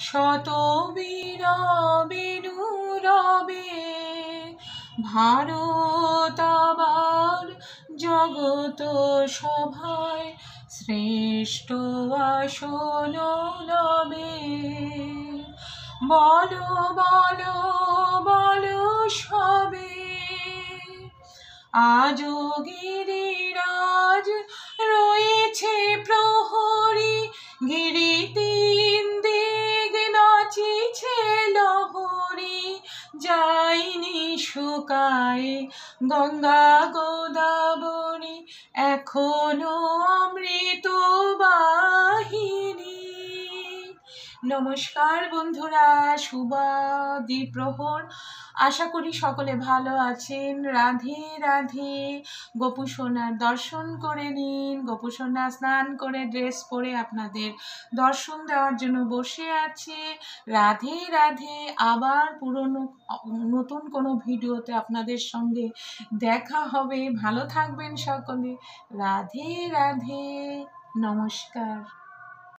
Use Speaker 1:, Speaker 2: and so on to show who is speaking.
Speaker 1: শত বিরবে নুরবে ভারত আবার জগত সভায় শ্রেষ্ঠ আসন লবে। বলো বলো বলো সবে আজও গিরিরাজ রয়েছে প্রহরী, গিরি তিন দিক নাচিছে লহরী। যাইনি শুকায় গঙ্গা গোদাবরী, এখনো অমৃত বাহিনী। নমস্কার বন্ধুরা, শুভ দ্বিপ্রহর। আশা করি সকলে ভালো আছেন। রাধে রাধে। গোপু সোনার দর্শন করে নিন। গোপু সোনা স্নান করে ড্রেস পরে আপনাদের দর্শন দেওয়ার জন্য বসে আছে। রাধে রাধে। আবার নতুন কোনো ভিডিওতে আপনাদের সঙ্গে দেখা হবে। ভালো থাকবেন সকলে। রাধে রাধে। নমস্কার।